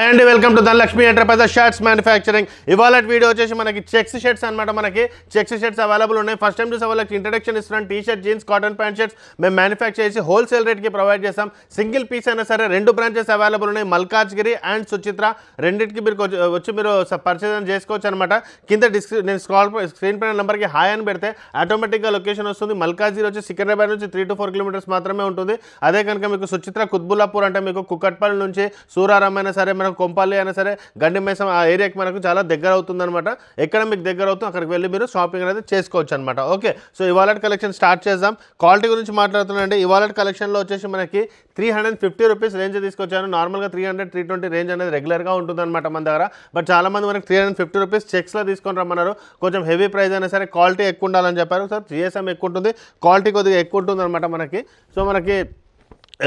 And welcome to Dhanalakshmi enterprises shirts manufacturing. ఇవాళ video వచ్చేసి మనకి చెక్స్ షర్ట్స్ అనమాట. మనకి చెక్స్ షర్ట్స్ అవైలబుల్ ఉన్నాయి. ఫస్ట్ టైం చూసే వాళ్ళకి ఇంట్రడక్షన్ ఇస్తున్నాం. T shirt, jeans, cotton pant shirts మేము మ్యానుఫ్యాక్చర్ చేసి హోల్సేల్ రేట్కి ప్రొవైడ్ చేస్తాం. సింగిల్ పీస్ అయినా సరే 2 బ్రాంచెస్ అవైలబుల్ ఉన్నాయి, మల్కాజ్గిరి అండ్ సుచిత్ర. రెండింటికి మీరు వచ్చి మీరు పర్చేజ్ చేసుకోవచ్చు అనమాట. కింద నేను స్క్రీన్ పైన నెంబర్కి హాయ్ అని పెడితే ఆటోమేటిక్గా లొకేషన్ వస్తుంది. మల్కాజ్గిరి వచ్చి సికింద్రాబాద్ నుంచి 3 to 4 కిలోమీటర్స్ మాత్రమే ఉంటుంది. అదే కనుక మీకు సుచిత్ర కుత్బుల్లాపూర్ అంటే మీకు కుక్కట్పల్లి నుంచి సూరారం అయినా సరే, మనకు కొంపల్లి అయినా సరే, గండి మైసం ఆ ఏరియాకి మనకు చాలా దగ్గర అవుతుంది అనమాట. ఎక్కడ మీకు దగ్గర అవుతుందో అక్కడికి వెళ్ళి మీరు షాపింగ్ అనేది చేసుకోవచ్చు అనమాట. ఓకే, సో ఇవాళ కలెక్షన్ స్టార్ట్ చేద్దాం. క్వాలిటీ గురించి మాట్లాడుతున్నాండి. ఇవాళ కలెక్షన్లో వచ్చేసి మనకి 350 రూపీస్ రేంజ్ తీసుకొచ్చాను. నార్మల్గా 300-320 రేంజ్ అనేది రెగ్యులర్గా ఉంటుంది అనమాట మన దగ్గర. బట్ చాలామంది మనకి 350 రూపీస్ చెక్స్లో తీసుకొని రమ్మన్నారు. కొంచెం హెవీ ప్రైస్ అయినా సరే క్వాలిటీ ఎక్కువ ఉండాలని చెప్పారు. సార్ జిఎస్ఎం ఎక్కువ ఉంటుంది, క్వాలిటీ కొద్దిగా ఎక్కువ ఉంటుంది అనమాట మనకి. సో మనకి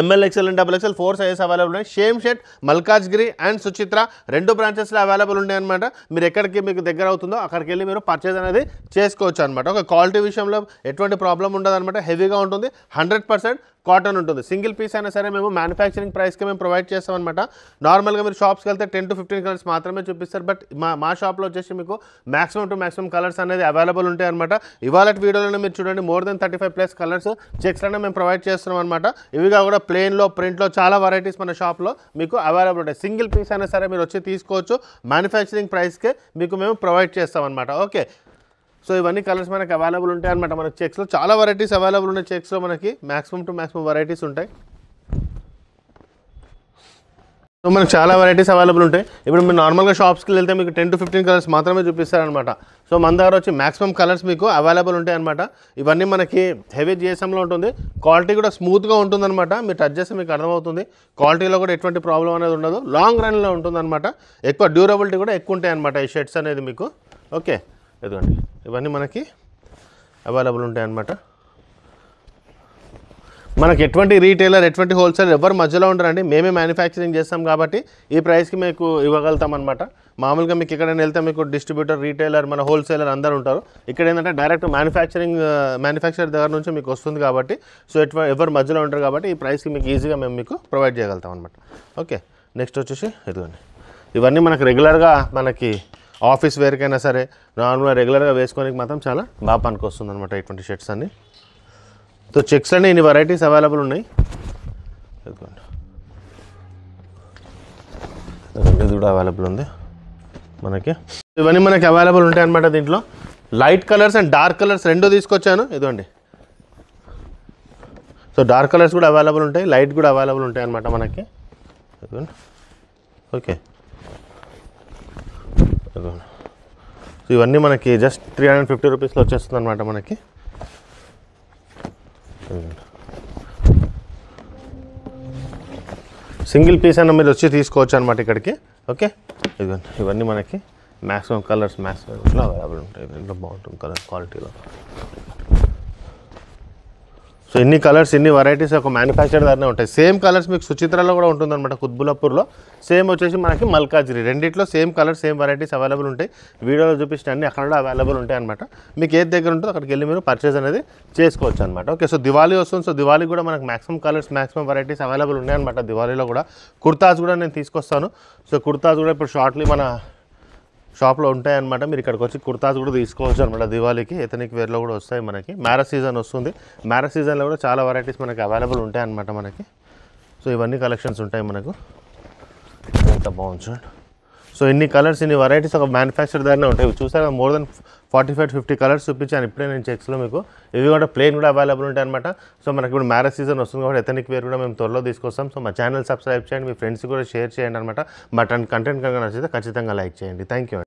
ML, XL and XXL 4 sizes available ఉన్నాయి. Same shirt Malkajgiri and Suchitra 2 బ్రాంచెస్లో అవైలబుల్ ఉన్నాయి అనమాట. మీరు ఎక్కడికి మీకు దగ్గర అవుతుందో అక్కడికి వెళ్ళి మీరు పర్చేజ్ అనేది చేసుకోవచ్చు అనమాట. ఒక క్వాలిటీ విషయంలో ఎటువంటి ప్రాబ్లం ఉండదు అనమాట. హెవీగా ఉంటుంది, 100% కాటన్ ఉంటుంది. సింగిల్ పీస్ అయినా సరే మేము మ్యానుఫ్యాక్చరింగ్ ప్రైస్కి మేము ప్రొవైడ్ చేస్తాం అనమాట. నార్మల్గా మీరు షాప్స్కి వెళ్తే 10 to 15 కలర్స్ మాత్రమే చూపిస్తారు. బట్ మా షాప్లో వచ్చేసి మీకు మ్యాక్సిమం కలర్స్ అనేది అవైలబుల్ ఉంటాయి అనమాట. ఇవాళ వీడియోలోనే మీరు చూడండి, మోర్ దెన్ 35+ కలర్స్ చెక్స్లోనే మేము ప్రొవైడ్ చేస్తున్నాం అనమాట. ఇవిగా కూడా ప్లెయిన్లో, ప్రింట్లో చాలా వెరైటీస్ మన షాప్లో మీకు అవైలబుల్ ఉంటాయి. సింగిల్ పీస్ అయినా సరే మీరు వచ్చి తీసుకోవచ్చు. మ్యానుఫ్యాక్చరింగ్ ప్రైస్కే మీకు మేము ప్రొవైడ్ చేస్తాం అనమాట. ఓకే, సో ఇవన్నీ కలర్స్ మనకి అవైలబుల్ ఉంటాయి అనమాట. మనకి చెక్స్లో చాలా వెరైటీస్ అవైలబుల్ ఉన్నాయి. చెక్స్లో మనకి మ్యాక్సిమం వెరైటీస్ ఉంటాయి. సో మనకు చాలా వెరైటీస్ అవైలబుల్ ఉంటాయి. ఇప్పుడు మీరు నార్మల్గా షాప్స్కి వెళ్తే మీకు 10 to 15 కలర్స్ మాత్రమే చూపిస్తారనమాట. సో మన దగ్గర వచ్చి మ్యాక్సిమం కలర్స్ మీకు అవైలబుల్ ఉంటాయి అనమాట. ఇవన్నీ మనకి హెవీ జిఎస్ఎంలో ఉంటుంది. క్వాలిటీ కూడా స్మూత్గా ఉంటుందన్నమాట. మీరు టచ్ చేస్తే మీకు అర్థమవుతుంది. క్వాలిటీలో కూడా ఎటువంటి ప్రాబ్లం అనేది ఉండదు. లాంగ్ రన్లో ఉంటుందన్నమాట. ఎక్కువ డ్యూరబిలిటీ కూడా ఎక్కువ ఉంటాయి అనమాట ఈ షర్ట్స్ అనేది మీకు. ఓకే, ఇదిగోండి ఇవన్నీ మనకి అవైలబుల్ ఉంటాయి అన్నమాట. మనకి ఎటువంటి రీటైలర్, ఎటువంటి హోల్సేలర్ ఎవరు మధ్యలో ఉండరండి. మేమే మ్యానుఫ్యాక్చరింగ్ చేస్తాం కాబట్టి ఈ ప్రైస్కి మీకు ఇవ్వగలుగుతాం అనమాట. మామూలుగా మీకు ఎక్కడైనా వెళ్తే మీకు డిస్ట్రిబ్యూటర్, రీటైలర్, మన హోల్సేలర్ అందరూ ఉంటారు. ఇక్కడ ఏంటంటే డైరెక్ట్ మ్యానుఫ్యాక్చరర్ దగ్గర నుంచి మీకు వస్తుంది కాబట్టి, సో ఎవరు మధ్యలో ఉంటారు కాబట్టి ఈ ప్రైస్కి మీకు ఈజీగా మేము మీకు ప్రొవైడ్ చేయగలుగుతాం అనమాట. ఓకే, నెక్స్ట్ వచ్చేసి ఇదిగోండి ఇవన్నీ మనకి రెగ్యులర్గా మనకి ఆఫీస్ వేర్కైనా సరే, నార్మల్గా రెగ్యులర్గా వేసుకోనికి మాత్రం చాలా బాగా పనికొస్తుంది అనమాట ఇటువంటి షర్ట్స్ అన్ని. సో చెక్స్ అన్నీ ఇన్ని వెరైటీస్ అవైలబుల్ ఉన్నాయి. ఇది కూడా అవైలబుల్ ఉంది మనకి. ఇవన్నీ మనకి అవైలబుల్ ఉంటాయి అనమాట. దీంట్లో light colours and dark colours 2 తీసుకొచ్చాను. ఇదిగోండి, సో డార్క్ కలర్స్ కూడా అవైలబుల్ ఉంటాయి, లైట్ కూడా అవైలబుల్ ఉంటాయి అనమాట మనకి. ఇదిగోండి, ఓకే. సో ఇవన్నీ మనకి జస్ట్ 350 రూపీస్లో వచ్చేస్తుంది అనమాట మనకి. సింగిల్ పీస్ అయినా మీరు వచ్చి తీసుకోవచ్చు అనమాట ఇక్కడికి. ఓకే, ఇవన్నీ మనకి మ్యాక్సిమం కలర్స్ మ్యాక్సిమం అవైలబుల్ ఉంటాయి. దీంట్లో బాగుంటుంది కలర్ క్వాలిటీలో. సో ఇన్ని కలర్స్, ఇన్ని వెరైటీస్ ఒక మ్యానుఫ్యాక్చర్ దగ్గరనే ఉంటాయి. సేమ్ కలర్స్ మీకు సుచిత్రలో కూడా ఉంటుందన్నమాట, కుత్బుల్లాపూర్లో. సేమ్ వచ్చేసి మనకి మల్కాజ్గిరి. రెండిట్లో same colour, same varieties available ఉంటాయి. వీడియోలో చూపించిన అన్ని అక్కడ కూడా అవైలబుల్ ఉంటాయి అనమాట. మీకు ఏది దగ్గర ఉంటుందో అక్కడికి వెళ్ళి మీరు పర్చేజ్ అనేది చేసుకోవచ్చు అనమాట. ఓకే, సో దివాళీ వస్తుంది. సో దివాళీ కూడా మనకు maximum colours, maximum varieties available ఉన్నాయన్నమాట. దివాళీలో కూడా కుర్తాస్ కూడా నేను తీసుకొస్తాను. సో కుర్తాస్ కూడా ఇప్పుడు షార్ట్లీ మన షాప్లో ఉంటాయన్నమాట. మీరు ఇక్కడికి వచ్చి కుర్తాస్ కూడా తీసుకోవచ్చు అనమాట. దివాళీకి ఎథనిక్ వేర్లో కూడా వస్తాయి మనకి. మ్యారేజ్ సీజన్ వస్తుంది. మ్యారేజ్ సీజన్లో కూడా చాలా వెరైటీస్ మనకి అవైలబుల్ ఉంటాయి అనమాట మనకి. సో ఇవన్నీ కలెక్షన్స్ ఉంటాయి మనకు. ఎంత బాగుంది చూడండి. సో ఇన్ని కలర్స్, ఇన్ని వెరైటీస్ ఒక మ్యానుఫ్యాక్చర్ దగ్గరనే ఉంటాయి. చూసారా, మోర్ దెన్ 45-50 కలర్స్ చూపించాను ఇప్పుడే నేను చెక్స్లో మీకు. ఇవి కూడా ప్లెయిన్ కూడా అవైలబుల్ ఉంటాయి అనమాట. సో మనకి ఇప్పుడు మ్యారేజ్ సీజన్ వస్తుంది కాబట్టి ఎథనిక్ వేర్ కూడా మేము త్వరలో తీసుకొస్తాం. సో మా ఛానల్ సబ్స్క్రైబ్ చేయండి, మీ ఫ్రెండ్స్ కూడా షేర్ చేయండి అనమాట. బట్ కంటెంట్ కనుక నచ్చితే ఖచ్చితంగా లైక్ చేయండి. Thank you.